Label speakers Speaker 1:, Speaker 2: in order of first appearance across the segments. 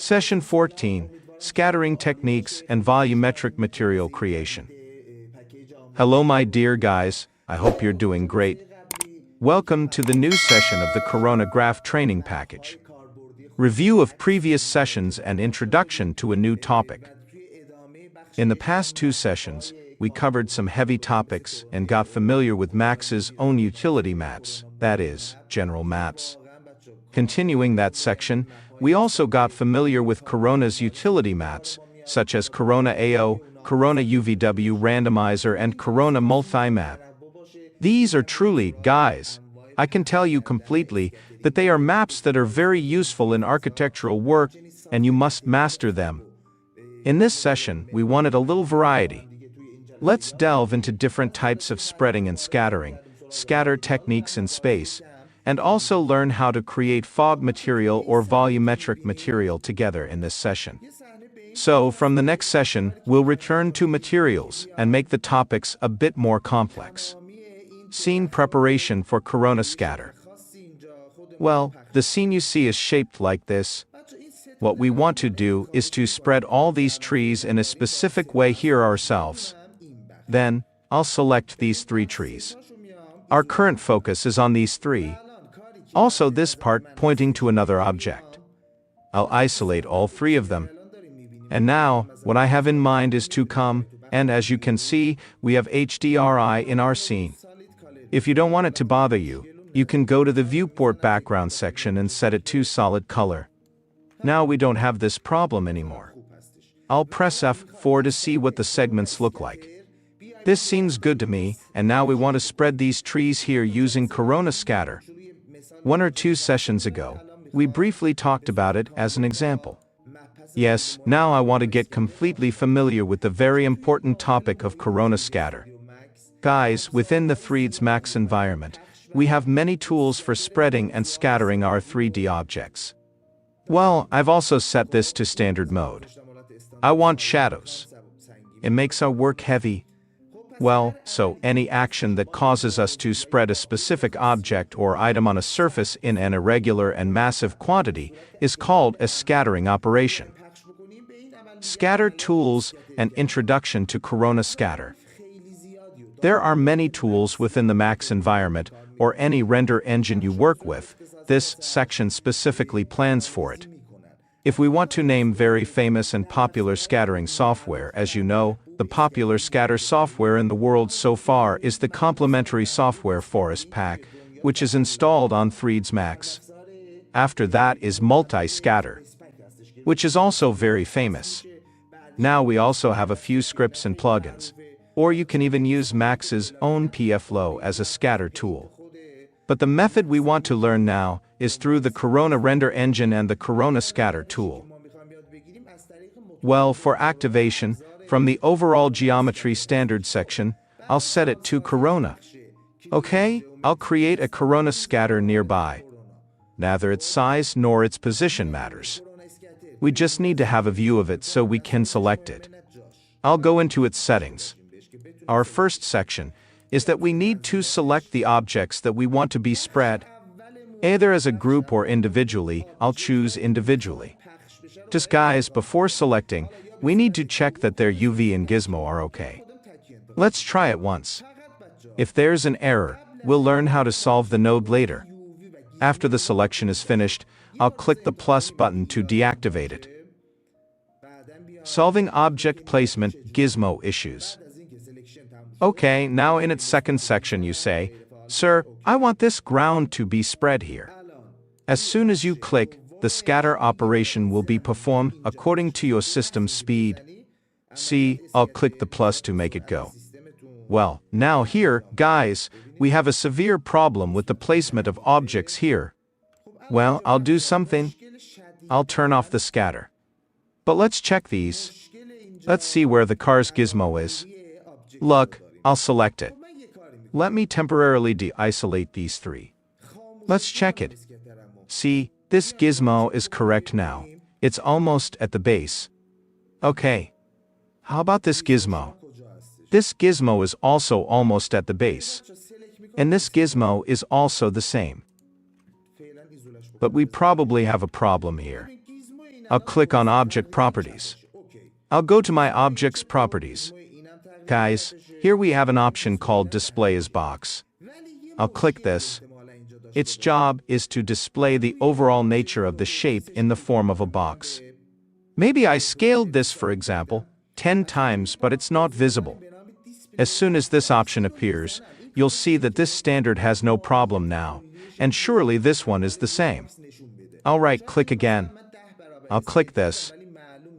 Speaker 1: Session 14, Scattering Techniques and Volumetric Material Creation. Hello my dear guys, I hope you're doing great. Welcome to the new session of the CoronaGraph training package. Review of previous sessions and introduction to a new topic. In the past two sessions, we covered some heavy topics and got familiar with Max's own utility maps, that is, general maps. Continuing that section, we also got familiar with Corona's utility maps, such as Corona AO, Corona UVW Randomizer and Corona Multi-Map. These are truly, guys, I can tell you completely, that they are maps that are very useful in architectural work, and you must master them. In this session, we wanted a little variety. Let's delve into different types of spreading and scattering, scatter techniques in space, and also learn how to create fog material or volumetric material together in this session. So, from the next session, we'll return to materials and make the topics a bit more complex. Scene preparation for Corona scatter. Well, the scene you see is shaped like this. What we want to do is to spread all these trees in a specific way here ourselves. Then, I'll select these three trees. Our current focus is on these three. Also this part pointing to another object. I'll isolate all three of them. And now, what I have in mind is to come, and as you can see, we have HDRI in our scene. If you don't want it to bother you, you can go to the viewport background section and set it to solid color. Now we don't have this problem anymore. I'll press F4 to see what the segments look like. This seems good to me, and now we want to spread these trees here using Corona scatter. 1 or 2 sessions ago, we briefly talked about it as an example. Yes, now I want to get completely familiar with the very important topic of Corona scatter. Guys, within the 3ds Max environment, we have many tools for spreading and scattering our 3D objects. Well, I've also set this to standard mode. I want shadows. It makes our work heavy. Well, so any action that causes us to spread a specific object or item on a surface in an irregular and massive quantity is called a scattering operation. Scatter tools and introduction to Corona scatter. There are many tools within the Max environment or any render engine you work with. This section specifically plans for it. If we want to name very famous and popular scattering software, as you know, the popular scatter software in the world so far is the complementary software Forest Pack, which is installed on 3ds Max. After that is Multi-Scatter, which is also very famous. Now we also have a few scripts and plugins, or you can even use Max's own PFlow as a scatter tool. But the method we want to learn now is through the Corona render engine and the Corona scatter tool. Well, for activation, from the overall geometry standard section, I'll set it to Corona. Okay, I'll create a Corona scatter nearby. Neither its size nor its position matters. We just need to have a view of it so we can select it. I'll go into its settings. Our first section is that we need to select the objects that we want to be spread. Either as a group or individually, I'll choose individually. Just guys, before selecting, we need to check that their UV and gizmo are okay. Let's try it once. If there's an error, we'll learn how to solve the node later. After the selection is finished, I'll click the plus button to deactivate it. Solving object placement gizmo issues. Okay, now in its second section you say, "Sir, I want this ground to be spread here." As soon as you click, the scatter operation will be performed according to your system's speed. See, I'll click the plus to make it go. Well, now here, guys, we have a severe problem with the placement of objects here. Well, I'll do something. I'll turn off the scatter. But let's check these. Let's see where the car's gizmo is. Look, I'll select it. Let me temporarily de-isolate these three. Let's check it. See, this gizmo is correct now. It's almost at the base. Okay. How about this gizmo? This gizmo is also almost at the base. And this gizmo is also the same. But we probably have a problem here. I'll click on Object Properties. I'll go to my Objects Properties. Guys, here we have an option called Display as Box. I'll click this. Its job is to display the overall nature of the shape in the form of a box. Maybe I scaled this, for example, 10 times, but it's not visible. As soon as this option appears, you'll see that this standard has no problem now, and surely this one is the same. I'll right-click again. I'll click this.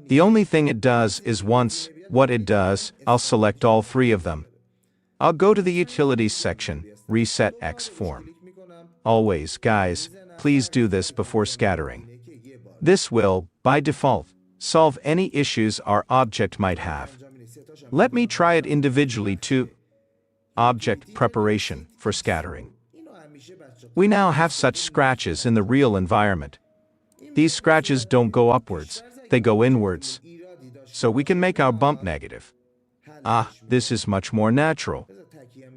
Speaker 1: The only thing it does is I'll select all three of them. I'll go to the Utilities section, Reset X Form. Always, guys, please do this before scattering. This will, by default, solve any issues our object might have. Let me try it individually too. Object Preparation for scattering. We now have such scratches in the real environment. These scratches don't go upwards, they go inwards. So we can make our bump negative. This is much more natural.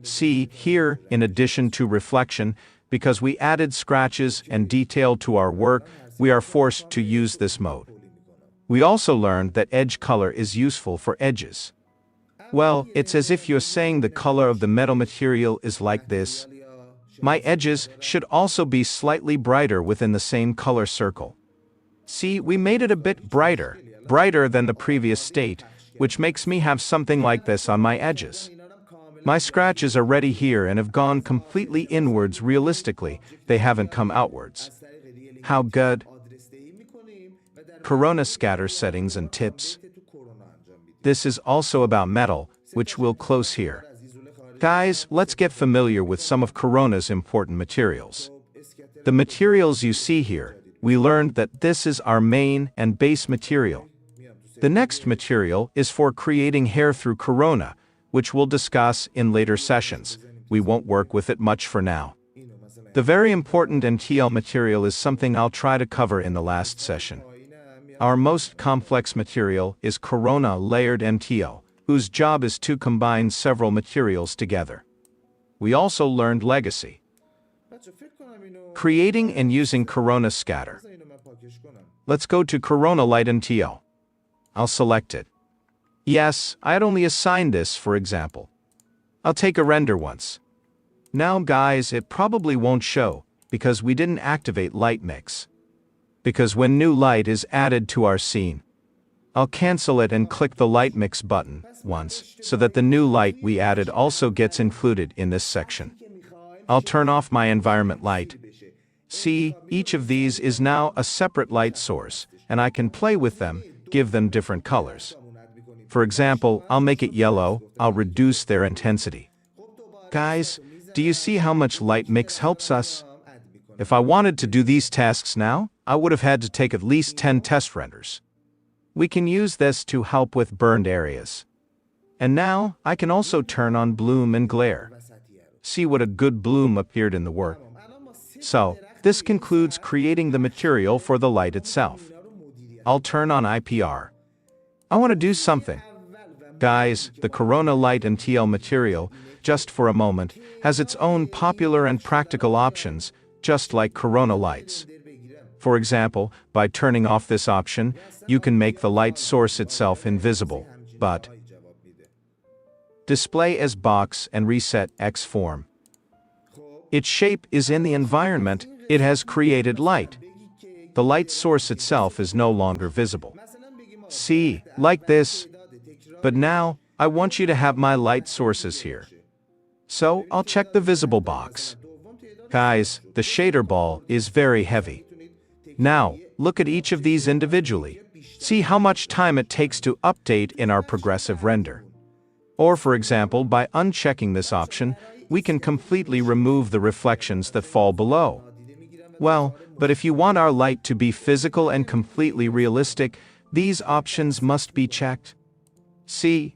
Speaker 1: See, here, in addition to reflection, because we added scratches and detail to our work, we are forced to use this mode. We also learned that edge color is useful for edges. Well, it's as if you're saying the color of the metal material is like this. My edges should also be slightly brighter within the same color circle. See, we made it a bit brighter than the previous state, which makes me have something like this on my edges. My scratches are ready here and have gone completely inwards realistically, they haven't come outwards. How good? Corona scatter settings and tips. This is also about metal, which we'll close here. Guys, let's get familiar with some of Corona's important materials. The materials you see here, we learned that this is our main and base material. The next material is for creating hair through Corona, which we'll discuss in later sessions. We won't work with it much for now. The very important MTL material is something I'll try to cover in the last session. Our most complex material is Corona layered MTL, whose job is to combine several materials together. We also learned legacy. Creating and using Corona scatter. Let's go to Corona Light MTL. I'll select it. Yes, I had only assigned this, for example. I'll take a render once. Now guys, it probably won't show, because we didn't activate light mix. Because when new light is added to our scene, I'll cancel it and click the light mix button once, so that the new light we added also gets included in this section. I'll turn off my environment light. See, each of these is now a separate light source, and I can play with them, give them different colors. For example, I'll make it yellow, I'll reduce their intensity. Guys, do you see how much light mix helps us? If I wanted to do these tasks now, I would have had to take at least 10 test renders. We can use this to help with burned areas. And now, I can also turn on bloom and glare. See what a good bloom appeared in the work. So, this concludes creating the material for the light itself. I'll turn on IPR. I want to do something. Guys, the Corona Light MTL material, just for a moment, has its own popular and practical options, just like Corona lights. For example, by turning off this option, you can make the light source itself invisible, but display as box and reset X form. Its shape is in the environment, it has created light. The light source itself is no longer visible. See, like this. But now, I want you to have my light sources here. So, I'll check the visible box. Guys, the shader ball is very heavy. Now, look at each of these individually. See how much time it takes to update in our progressive render. Or for example, by unchecking this option, we can completely remove the reflections that fall below. Well, but if you want our light to be physical and completely realistic, these options must be checked. See?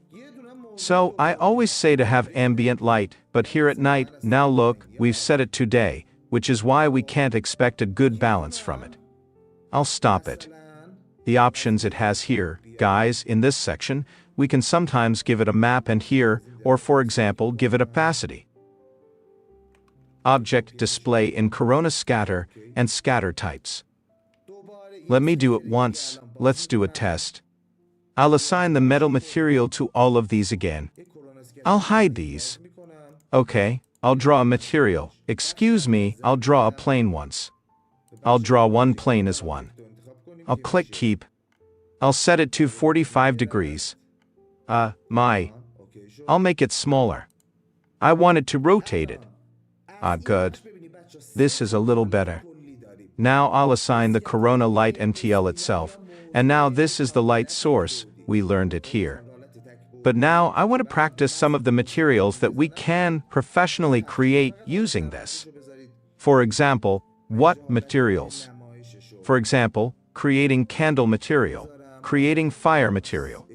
Speaker 1: So, I always say to have ambient light, but here at night, now look, we've set it to day, which is why we can't expect a good balance from it. I'll stop it. The options it has here, guys, in this section, we can sometimes give it a map and here, or for example, give it opacity. Object display in Corona scatter and scatter types. Let me do it once. let's do a test. I'll assign the metal material to all of these again. I'll hide these. Okay, I'll draw a material. Excuse me, I'll draw a plane once. I'll draw one plane as one. I'll click Keep. I'll set it to 45 degrees. I'll make it smaller. I wanted to rotate it. Good. This is a little better. Now I'll assign the Corona light MTL itself, and now this is the light source, we learned it here. But now I want to practice some of the materials that we can professionally create using this. For example, what materials? For example, creating candle material, creating fire material.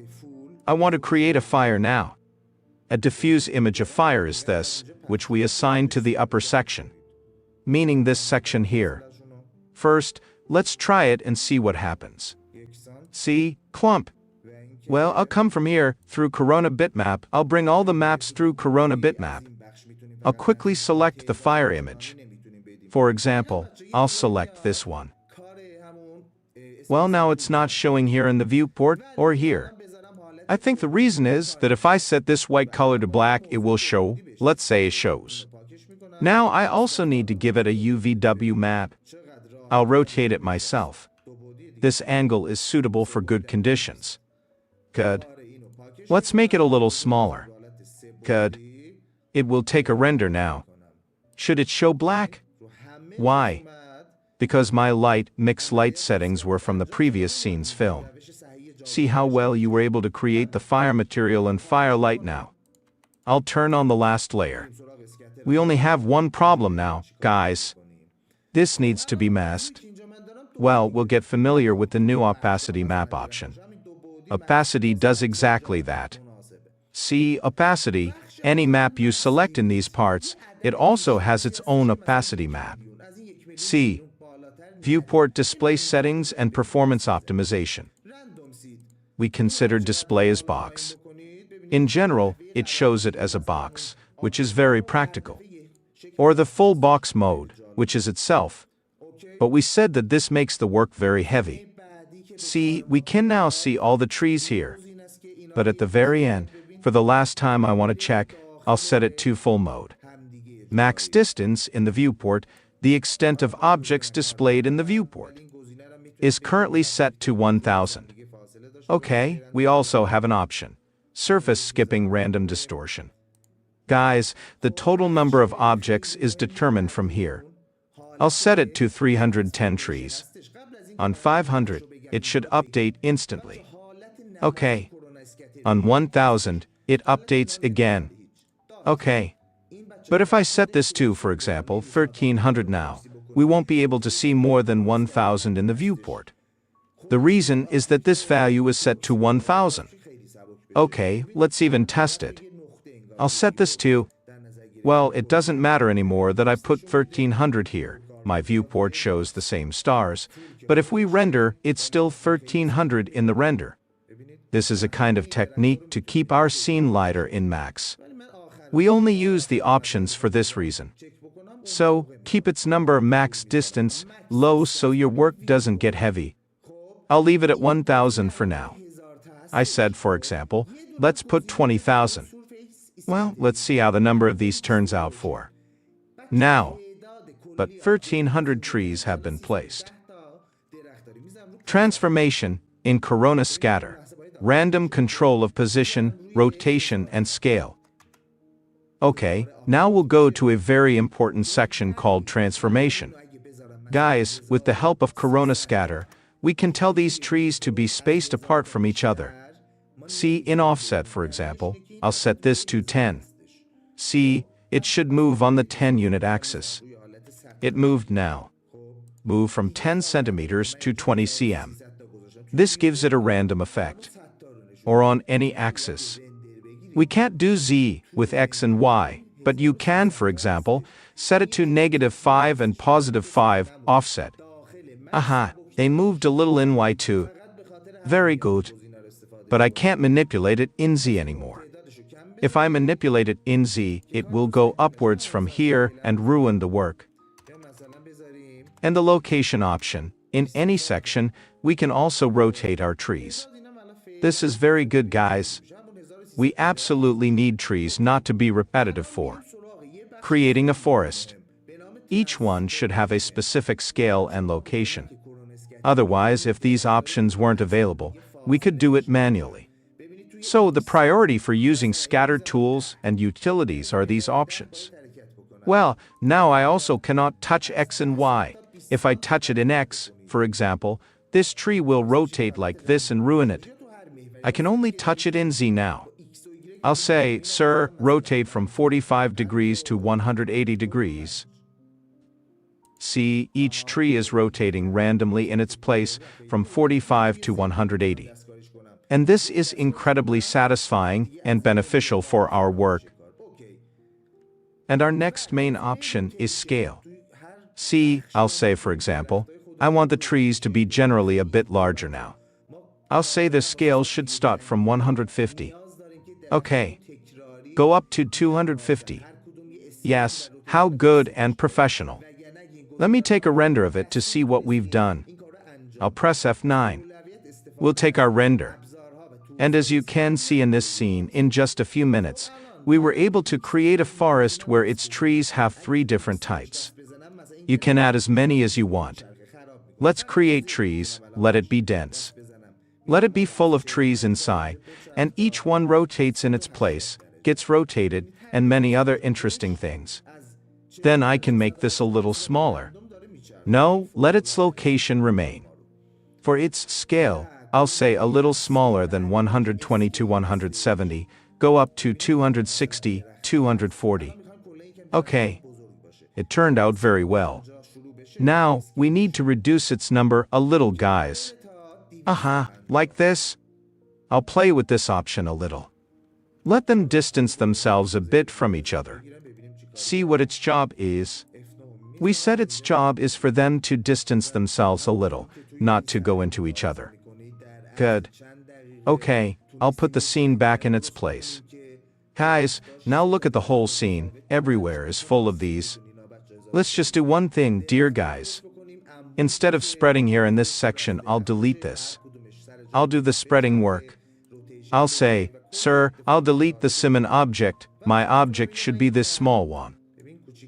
Speaker 1: I want to create a fire now. A diffuse image of fire is this, which we assign to the upper section, meaning this section here. First, let's try it and see what happens. See, clump. Well, I'll come from here, through Corona bitmap, I'll bring all the maps through Corona bitmap. I'll quickly select the fire image. For example, I'll select this one. Well, now it's not showing here in the viewport, or here. I think the reason is that if I set this white color to black, it will show, let's say it shows. Now I also need to give it a UVW map. I'll rotate it myself. This angle is suitable for good conditions. Good. Let's make it a little smaller. Good. It will take a render now. Should it show black? Why? Because my mix light settings were from the previous scene's film. See how well you were able to create the fire material and fire light now. I'll turn on the last layer. We only have one problem now, guys. This needs to be masked. Well, we'll get familiar with the new opacity map option. Opacity does exactly that. See, opacity, any map you select in these parts, it also has its own opacity map. See, viewport display settings and performance optimization. We consider display as box. In general, it shows it as a box, which is very practical. Or the full box mode, which is itself. But we said that this makes the work very heavy. See, we can now see all the trees here. But at the very end, for the last time I want to check, I'll set it to full mode. Max distance in the viewport, the extent of objects displayed in the viewport, is currently set to 1000. Okay, we also have an option. Surface skipping random distortion. Guys, the total number of objects is determined from here. I'll set it to 310 trees. On 500, it should update instantly. Okay. On 1000, it updates again. Okay. But if I set this to, for example, 1300 now, we won't be able to see more than 1000 in the viewport. The reason is that this value is set to 1000. Okay, let's even test it. I'll set this to, well, it doesn't matter anymore that I put 1300 here. My viewport shows the same stars, but if we render, it's still 1300 in the render. This is a kind of technique to keep our scene lighter in max. We only use the options for this reason. So, keep its number max distance low so your work doesn't get heavy. I'll leave it at 1000 for now. I said, for example, let's put 20,000. Well, let's see how the number of these turns out for now. But 1300 trees have been placed. Transformation in Corona scatter. Random control of position, rotation, and scale. Okay, now we'll go to a very important section called transformation. Guys, with the help of Corona scatter, we can tell these trees to be spaced apart from each other. See, in offset, for example, I'll set this to 10. See, it should move on the 10-unit axis. It moved now. Move from 10 centimeters to 20 cm. This gives it a random effect. Or on any axis. We can't do Z with X and Y, but you can, for example, set it to -5 and +5 offset. Aha, they moved a little in Y too. Very good. But I can't manipulate it in Z anymore. If I manipulate it in Z, it will go upwards from here and ruin the work. And the location option, In any section, we can also rotate our trees. This is very good, guys. We absolutely need trees not to be repetitive for creating a forest. Each one should have a specific scale and location. Otherwise, if these options weren't available, we could do it manually. So the priority for using scattered tools and utilities are these options. Well, now I also cannot touch X and Y. If I touch it in X, for example, this tree will rotate like this and ruin it. I can only touch it in Z now. I'll say, sir, rotate from 45 degrees to 180 degrees. See, each tree is rotating randomly in its place from 45 to 180. And this is incredibly satisfying and beneficial for our work. And our next main option is scale. See, I'll say, for example, I want the trees to be generally a bit larger now. I'll say the scale should start from 150. Okay. Go up to 250. Yes, how good and professional. Let me take a render of it to see what we've done. I'll press F9. We'll take our render. And as you can see in this scene, in just a few minutes, we were able to create a forest where its trees have 3 different types. You can add as many as you want. Let's create trees, let it be dense. Let it be full of trees inside, and each one rotates in its place, gets rotated, and many other interesting things. Then I can make this a little smaller. No, let its location remain. For its scale, I'll say a little smaller than 120 to 170, go up to 260, 240. Okay. It turned out very well. Now, we need to reduce its number a little, guys. Like this. I'll play with this option a little. Let them distance themselves a bit from each other. See what its job is. We said its job is for them to distance themselves a little, not to go into each other. Good. Okay, I'll put the scene back in its place. Guys, now look at the whole scene, everywhere is full of these. Let's just do one thing, dear guys. Instead of spreading here in this section, I'll delete this. I'll do the spreading work. I'll say, sir, I'll delete the Simon object, my object should be this small one.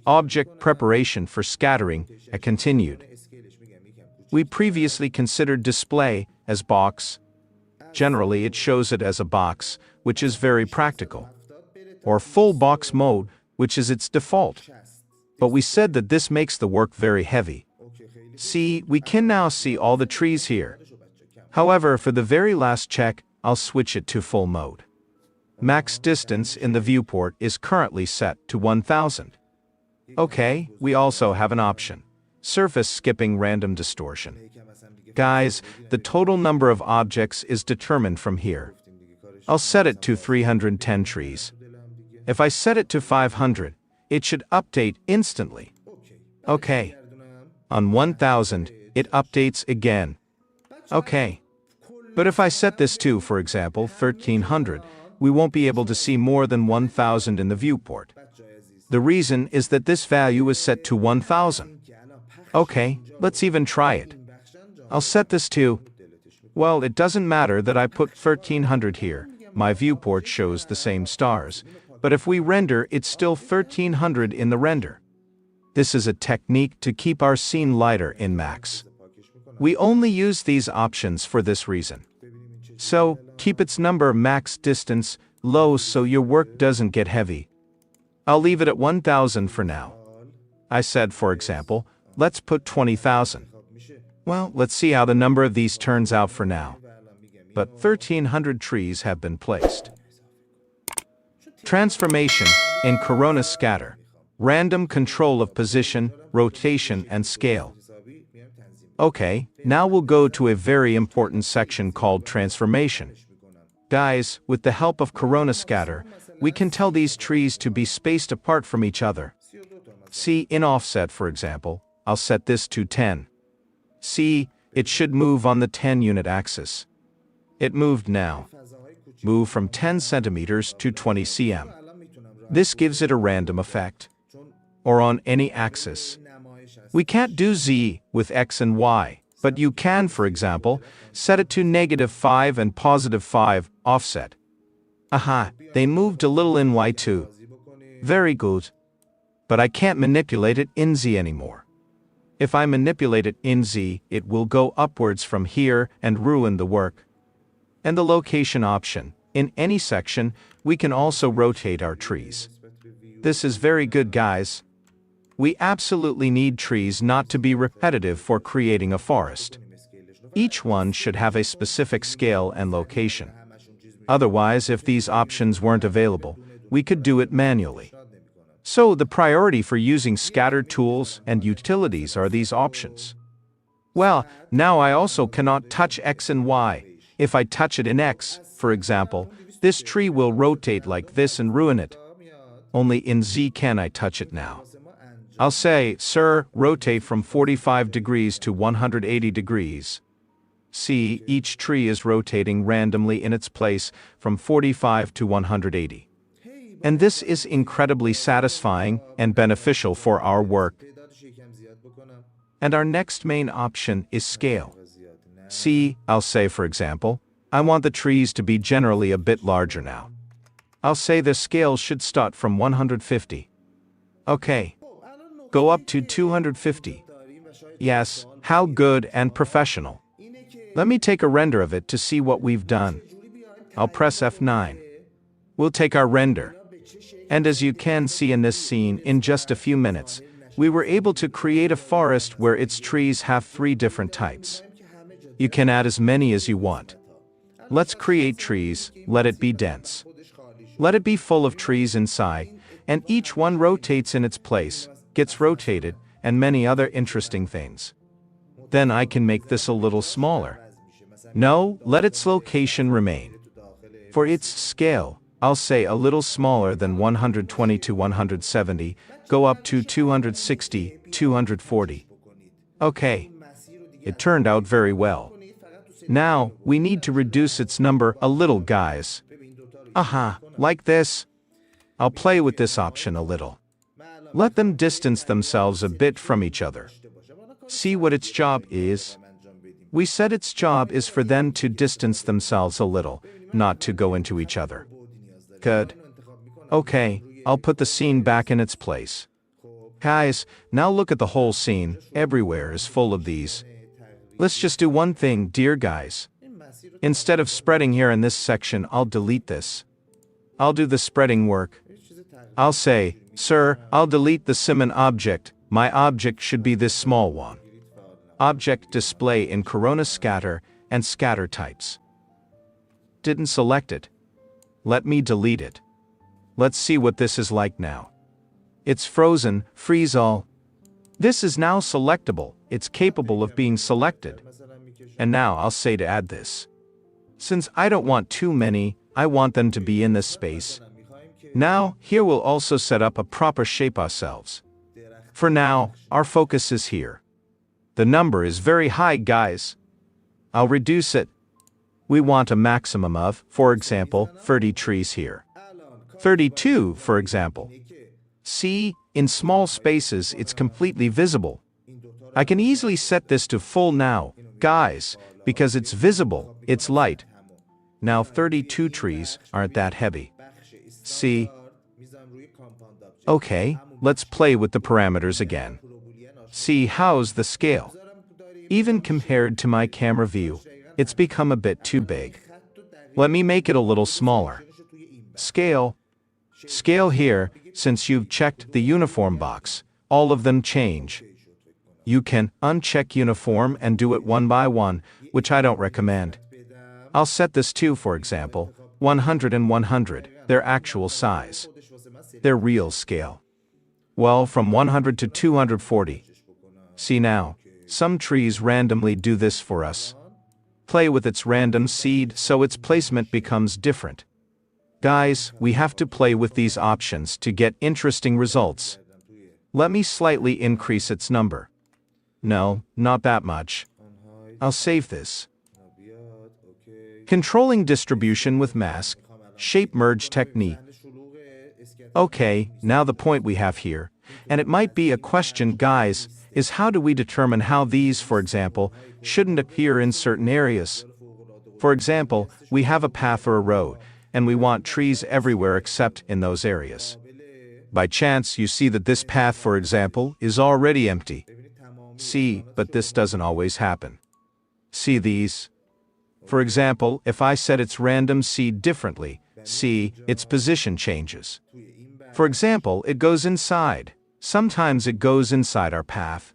Speaker 1: Object preparation for scattering, I continued. We previously considered display as box. Generally it shows it as a box, which is very practical. Or full box mode, which is its default. But we said that this makes the work very heavy. See, we can now see all the trees here. However, for the very last check, I'll switch it to full mode. Max distance in the viewport is currently set to 1000. Okay, we also have an option. Surface skipping random distortion. Guys, the total number of objects is determined from here. I'll set it to 310 trees. If I set it to 500, it should update instantly. Okay. On 1000, it updates again. Okay. But if I set this to, for example, 1300, we won't be able to see more than 1000 in the viewport. The reason is that this value is set to 1000. Okay, let's even try it. I'll set this to, well, it doesn't matter that I put 1300 here, my viewport shows the same stars, but if we render, it's still 1300 in the render. This is a technique to keep our scene lighter in Max. We only use these options for this reason. So, keep its number max distance low so your work doesn't get heavy. I'll leave it at 1000 for now. I said, for example, let's put 20,000. Well, let's see how the number of these turns out for now. But 1300 trees have been placed. Transformation in Corona Scatter. Random control of position, rotation, and scale. Okay, now we'll go to a very important section called transformation. Guys, with the help of Corona Scatter, we can tell these trees to be spaced apart from each other. See, in offset, for example, I'll set this to 10. See, it should move on the 10-unit axis. It moved now. Move from 10 centimeters to 20 cm. This gives it a random effect. Or on any axis. We can't do Z with X and Y. But you can, for example, set it to -5 and +5 offset. Aha, they moved a little in Y2. Very good. But I can't manipulate it in Z anymore. If I manipulate it in Z, it will go upwards from here and ruin the work. And the location option. In any section, we can also rotate our trees. This is very good, guys. We absolutely need trees not to be repetitive for creating a forest. Each one should have a specific scale and location. Otherwise, if these options weren't available, we could do it manually. So the priority for using scattered tools and utilities are these options. Well, now I also cannot touch X and Y. If I touch it in X, for example, this tree will rotate like this and ruin it. Only in Z can I touch it now. I'll say, sir, rotate from 45 degrees to 180 degrees. See, each tree is rotating randomly in its place from 45 to 180. And this is incredibly satisfying and beneficial for our work. And our next main option is scale. See, I'll say, for example, I want the trees to be generally a bit larger now. I'll say the scale should start from 150. Okay. Go up to 250. Yes, how good and professional. Let me take a render of it to see what we've done. I'll press F9. We'll take our render. And as you can see in this scene, in just a few minutes, we were able to create a forest where its trees have 3 different types. You can add as many as you want. Let's create trees, let it be dense. Let it be full of trees inside, and each one rotates in its place, gets rotated, and many other interesting things. Then I can make this a little smaller. No, let its location remain. For its scale, I'll say a little smaller than 120 to 170, go up to 260, 240. Okay. It turned out very well. Now, we need to reduce its number a little, guys. Aha, like this. I'll play with this option a little. Let them distance themselves a bit from each other. See what its job is? We said its job is for them to distance themselves a little, not to go into each other. Good. Okay, I'll put the scene back in its place. Guys, now look at the whole scene, everywhere is full of these. Let's just do one thing, dear guys. Instead of spreading here in this section, I'll delete this. I'll do the spreading work. I'll say, sir, I'll delete the Simon object. My object should be this small one. Object display in Corona scatter and scatter types. Didn't select it. Let me delete it. Let's see what this is like now. It's frozen, freeze all. This is now selectable, it's capable of being selected. And now I'll say to add this. Since I don't want too many, I want them to be in this space. Now, here we'll also set up a proper shape ourselves. For now, our focus is here. The number is very high, guys. I'll reduce it. We want a maximum of, for example, 30 trees here. 32, for example. See, in small spaces it's completely visible. I can easily set this to full now, guys, because it's visible, it's light. Now 32 trees aren't that heavy. See? Okay, let's play with the parameters again. See, how's the scale? Even compared to my camera view, it's become a bit too big. Let me make it a little smaller. Scale. Scale here, since you've checked the uniform box, all of them change. You can uncheck uniform and do it one by one, which I don't recommend. I'll set this to, for example, 100 and 100, their actual size. Their real scale. Well, from 100 to 240. See now, some trees randomly do this for us. Play with its random seed so its placement becomes different. Guys, we have to play with these options to get interesting results. Let me slightly increase its number. No, not that much. I'll save this. Controlling distribution with mask, shape merge technique. Okay, now the point we have here, and it might be a question, guys, is how do we determine how these, for example, shouldn't appear in certain areas. For example, we have a path or a road, and we want trees everywhere except in those areas. By chance, you see that this path, for example, is already empty. See, but this doesn't always happen. See these? For example, if I set its random seed differently, see, its position changes. For example, it goes inside. Sometimes it goes inside our path.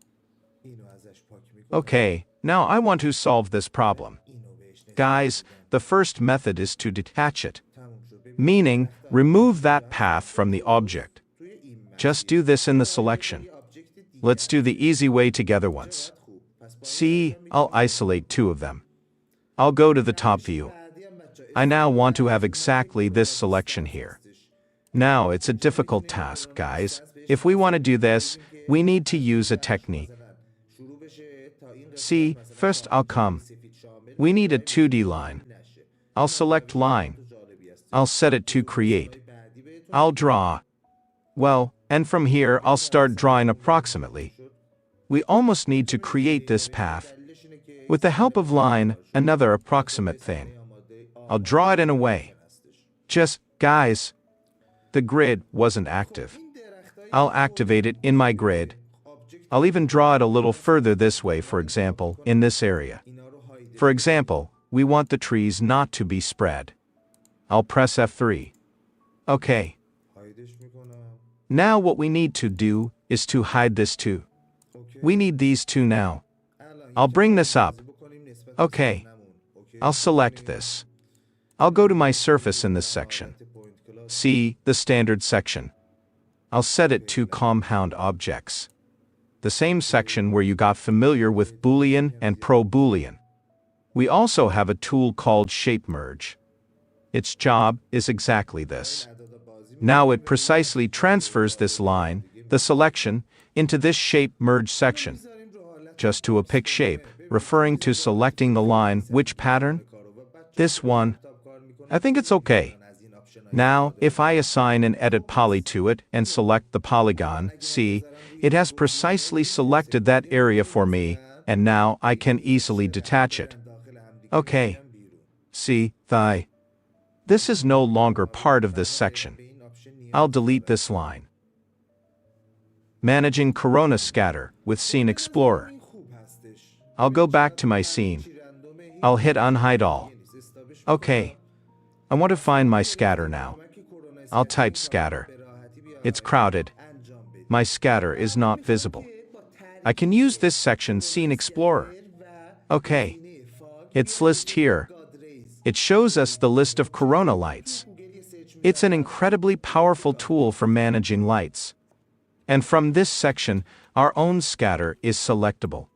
Speaker 1: Okay, now I want to solve this problem. Guys, the first method is to detach it. Meaning, remove that path from the object. Just do this in the selection. Let's do the easy way together once. See, I'll isolate two of them. I'll go to the top view. I now want to have exactly this selection here. Now it's a difficult task, guys. If we want to do this, we need to use a technique. See, first we need a 2D line. I'll select line. I'll set it to create. I'll draw. Well, and from here I'll start drawing approximately. We almost need to create this path. With the help of line, another approximate thing. I'll draw it in a way. Just, guys, the grid wasn't active. I'll activate it in my grid. I'll even draw it a little further this way, for example, in this area. For example, we want the trees not to be spread. I'll press F3. Okay. Now what we need to do is to hide this too. We need these two now. I'll bring this up. Okay. I'll select this. I'll go to my surface in this section. See, the standard section. I'll set it to compound objects. The same section where you got familiar with Boolean and pro-Boolean. We also have a tool called Shape Merge. Its job is exactly this. Now it precisely transfers this line, the selection, into this Shape Merge section. Just to a pick shape, referring to selecting the line, which pattern? This one. I think it's okay. Now, if I assign an edit poly to it and select the polygon, see, it has precisely selected that area for me, and now I can easily detach it. Okay. See, this is no longer part of this section. I'll delete this line. Managing Corona Scatter with Scene Explorer. I'll go back to my scene. I'll hit Unhide All. Okay. I want to find my scatter now. I'll type scatter. It's crowded. My scatter is not visible. I can use this section Scene Explorer. Okay. It's list here. It shows us the list of corona lights. It's an incredibly powerful tool for managing lights. And from this section, our own scatter is selectable.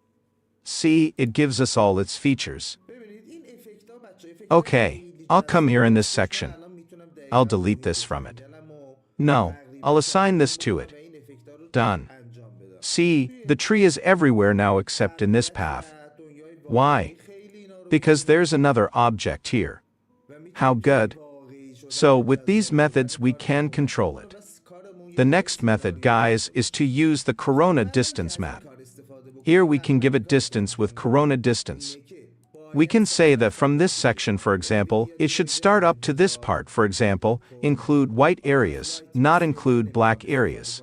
Speaker 1: See, it gives us all its features. Okay, I'll come here in this section. I'll delete this from it. No, I'll assign this to it. Done. See, the tree is everywhere now except in this path. Why? Because there's another object here. How good? So with these methods we can control it. The next method, guys, is to use the corona distance map. Here we can give it distance with corona distance. We can say that from this section, for example, it should start up to this part, for example, include white areas, not include black areas.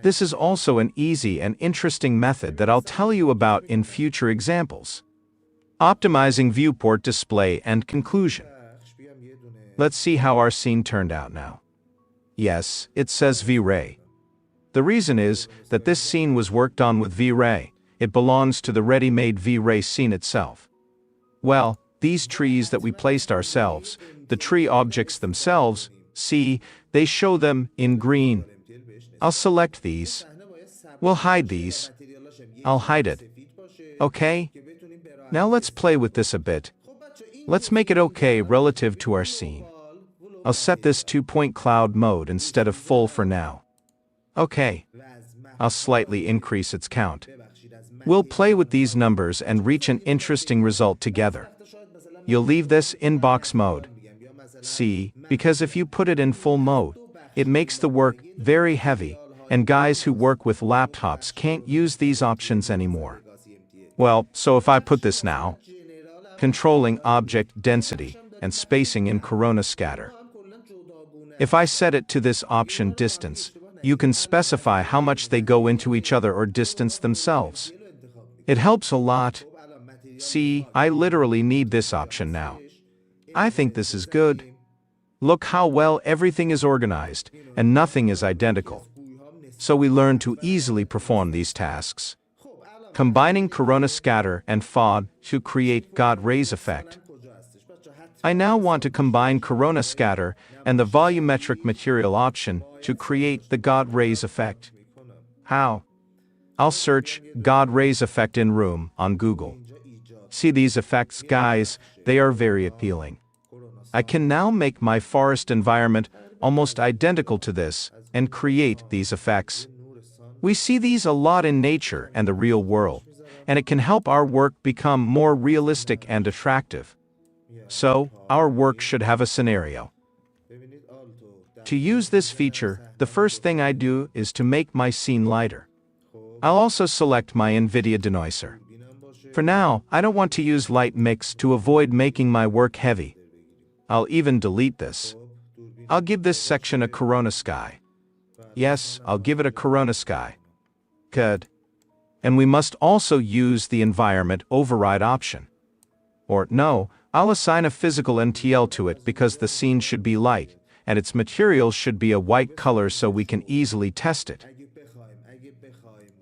Speaker 1: This is also an easy and interesting method that I'll tell you about in future examples. Optimizing viewport display and conclusion. Let's see how our scene turned out now. Yes, it says V-Ray. The reason is that this scene was worked on with V-Ray. It belongs to the ready-made V-Ray scene itself. Well, these trees that we placed ourselves, the tree objects themselves, see, they show them in green. I'll select these. We'll hide these. I'll hide it. Okay? Now let's play with this a bit. Let's make it okay relative to our scene. I'll set this to point cloud mode instead of full for now. Okay. I'll slightly increase its count. We'll play with these numbers and reach an interesting result together. You'll leave this in box mode. See, because if you put it in full mode, it makes the work very heavy, and guys who work with laptops can't use these options anymore. Well, so if I put this now, controlling object density and spacing in Corona scatter. If I set it to this option distance, you can specify how much they go into each other or distance themselves. It helps a lot. See, I literally need this option now. I think this is good. Look how well everything is organized, and nothing is identical. So we learn to easily perform these tasks. Combining Corona scatter and fog to create God rays effect. I now want to combine Corona scatter and the volumetric material option to create the God rays effect. How? I'll search God rays effect in room on Google. See these effects, guys, they are very appealing. I can now make my forest environment almost identical to this and create these effects. We see these a lot in nature and the real world, and it can help our work become more realistic and attractive. So, our work should have a scenario. To use this feature, the first thing I do is to make my scene lighter. I'll also select my NVIDIA denoiser. For now, I don't want to use light mix to avoid making my work heavy. I'll even delete this. I'll give this section a Corona sky. Yes, I'll give it a Corona sky. Good. And we must also use the environment override option. Or no, I'll assign a physical MTL to it because the scene should be light, and its material should be a white color so we can easily test it.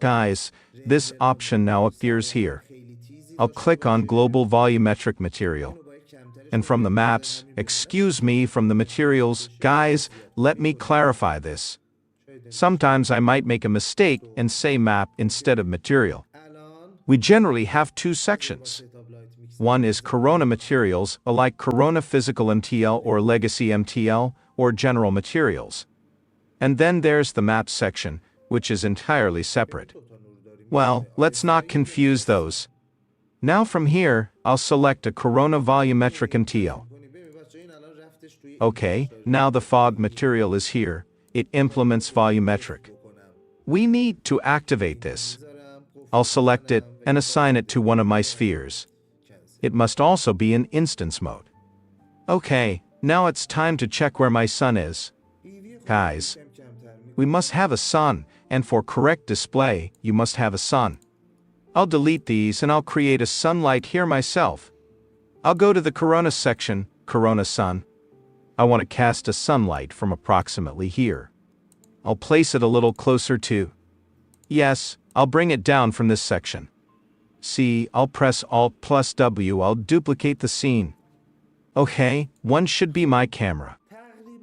Speaker 1: Guys, this option now appears here. I'll click on Global Volumetric Material. And from the maps, from the materials, guys, let me clarify this. Sometimes I might make a mistake and say map instead of material. We generally have two sections. One is Corona materials, like Corona physical MTL or legacy MTL, or general materials. And then there's the map section, which is entirely separate. Well, let's not confuse those. Now from here, I'll select a Corona volumetric MTL. Okay, now the fog material is here. It implements volumetric. We need to activate this. I'll select it and assign it to one of my spheres. It must also be in instance mode. Okay, now it's time to check where my sun is. Guys, we must have a sun, and for correct display, you must have a sun. I'll delete these and I'll create a sunlight here myself. I'll go to the Corona section, Corona Sun. I want to cast a sunlight from approximately here. I'll place it a little closer to. Yes, I'll bring it down from this section. See, I'll press Alt plus W, I'll duplicate the scene. Okay, one should be my camera.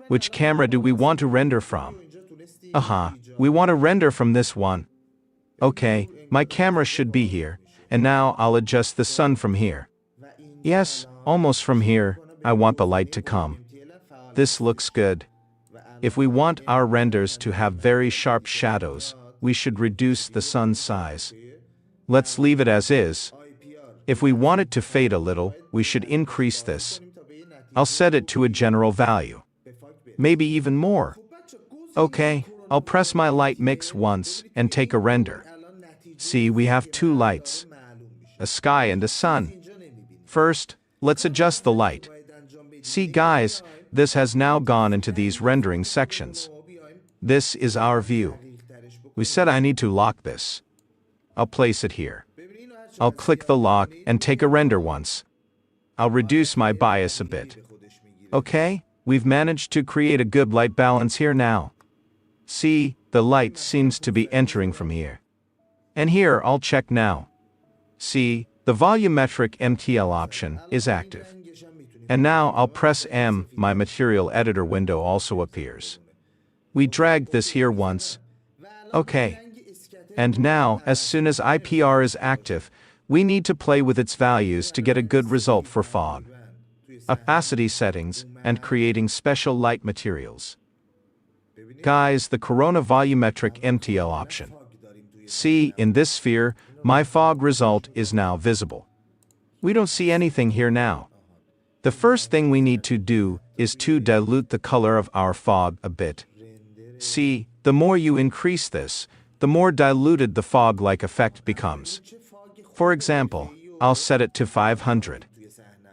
Speaker 1: Which camera do we want to render from? We want to render from this one. Okay, my camera should be here, and now I'll adjust the sun from here. Yes, almost from here, I want the light to come. This looks good. If we want our renders to have very sharp shadows, we should reduce the sun's size. Let's leave it as is. If we want it to fade a little, we should increase this. I'll set it to a general value. Maybe even more. Okay, I'll press my light mix once and take a render. See, we have two lights, a sky and a sun. First, let's adjust the light. See guys, this has now gone into these rendering sections. This is our view. We said I need to lock this. I'll place it here. I'll click the lock and take a render once. I'll reduce my bias a bit. Okay, we've managed to create a good light balance here now. See, the light seems to be entering from here. And here I'll check now. See, the volumetric MTL option is active. And now I'll press M, my material editor window also appears. We dragged this here once. Okay. And now, as soon as IPR is active, we need to play with its values to get a good result for fog, opacity settings, and creating special light materials. Guys, the Corona volumetric MTL option. See, in this sphere, my fog result is now visible. We don't see anything here now. The first thing we need to do is to dilute the color of our fog a bit. See, The more you increase this, the more diluted the fog-like effect becomes. For example, I'll set it to 500.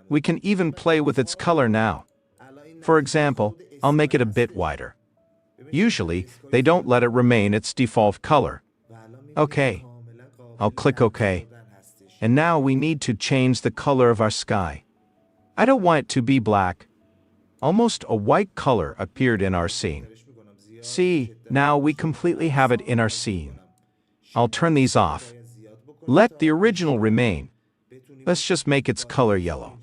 Speaker 1: We can even play with its color now. For example, I'll make it a bit wider. Usually, they don't let it remain its default color. Okay. I'll click OK. And now we need to change the color of our sky. I don't want it to be black. Almost a white color appeared in our scene. See, now we completely have it in our scene. I'll turn these off. Let the original remain. Let's just make its color yellow.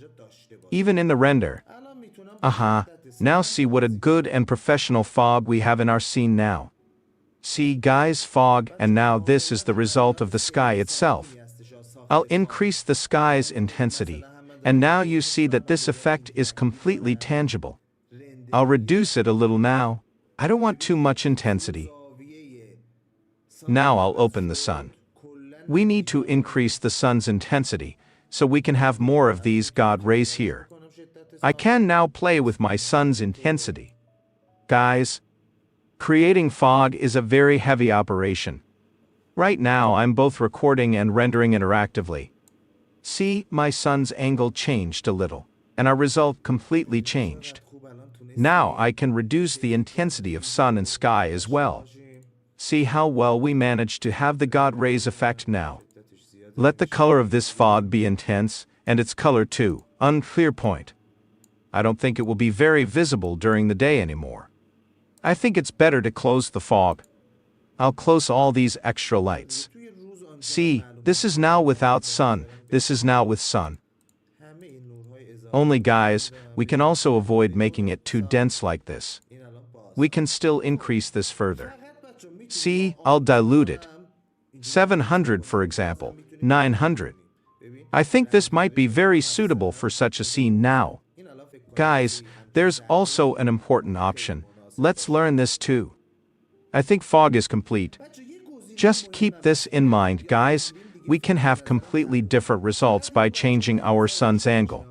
Speaker 1: Even in the render. Now see what a good and professional fog we have in our scene now. See guys, fog, and now this is the result of the sky itself. I'll increase the sky's intensity, and now you see that this effect is completely tangible. I'll reduce it a little now. I don't want too much intensity. Now I'll open the sun. We need to increase the sun's intensity, so we can have more of these God rays here. I can now play with my sun's intensity. Guys, creating fog is a very heavy operation. Right now I'm both recording and rendering interactively. See, my sun's angle changed a little, and our result completely changed. Now I can reduce the intensity of sun and sky as well. See how well we managed to have the God rays effect now. Let the color of this fog be intense, and its color too, unclear point. I don't think it will be very visible during the day anymore. I think it's better to close the fog. I'll close all these extra lights. See, this is now without sun, this is now with sun. Only guys, we can also avoid making it too dense like this. We can still increase this further. See, I'll dilute it. 700 for example, 900. I think this might be very suitable for such a scene now. Guys, there's also an important option. Let's learn this too. I think fog is complete. Just keep this in mind, guys. We can have completely different results by changing our sun's angle.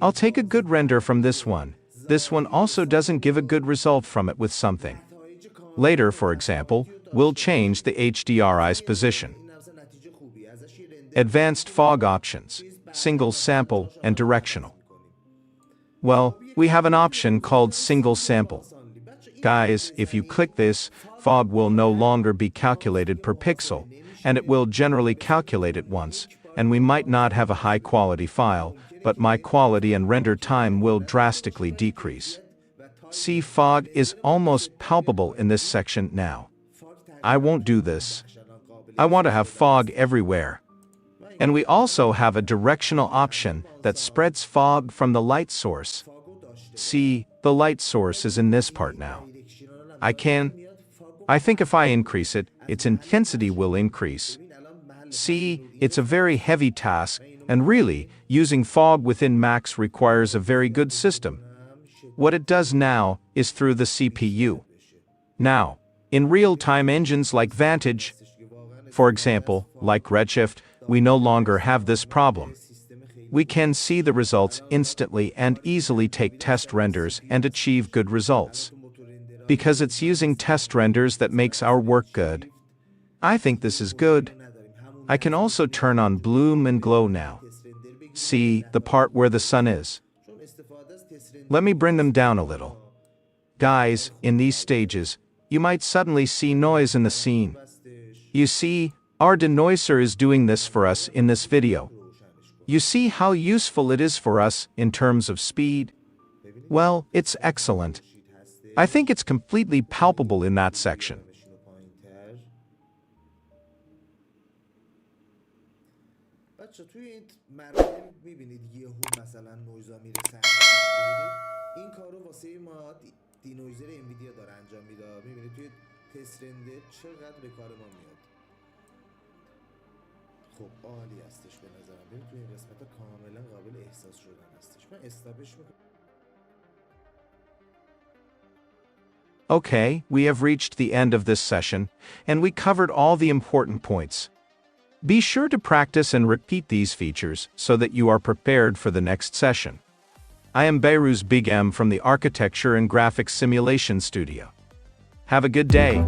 Speaker 1: I'll take a good render from this one. This one also doesn't give a good result from it with something. Later, for example, we'll change the HDRI's position. Advanced fog options, single sample and directional. Well, we have an option called single sample. Guys, if you click this, fog will no longer be calculated per pixel, and it will generally calculate it once, and we might not have a high quality file, but my quality and render time will drastically decrease. See, fog is almost palpable in this section now. I won't do this. I want to have fog everywhere. And we also have a directional option that spreads fog from the light source. See, the light source is in this part now. I think if I increase it, its intensity will increase. See, it's a very heavy task, and really, using fog within Max requires a very good system. What it does now is through the CPU. Now, in real-time engines like Vantage, for example, like Redshift, we no longer have this problem. We can see the results instantly and easily take test renders and achieve good results. Because it's using test renders that makes our work good. I think this is good. I can also turn on bloom and glow now. See, the part where the sun is. Let me bring them down a little. Guys, in these stages, you might suddenly see noise in the scene. You see, our denoiser is doing this for us in this video. You see how useful it is for us in terms of speed? Well, it's excellent. I think it's completely palpable in that section.
Speaker 2: خب عالی هستش به نظرم. ببین تو این قسمت کاملا قابل احساس شدن هستش. من استاپش میکنم.
Speaker 1: Okay, we have reached the end of this session, and we covered all the important points. Be sure to practice and repeat these features so that you are prepared for the next session. I am Behrouz Bigham from the Architecture and Graphics Simulation Studio. Have a good day.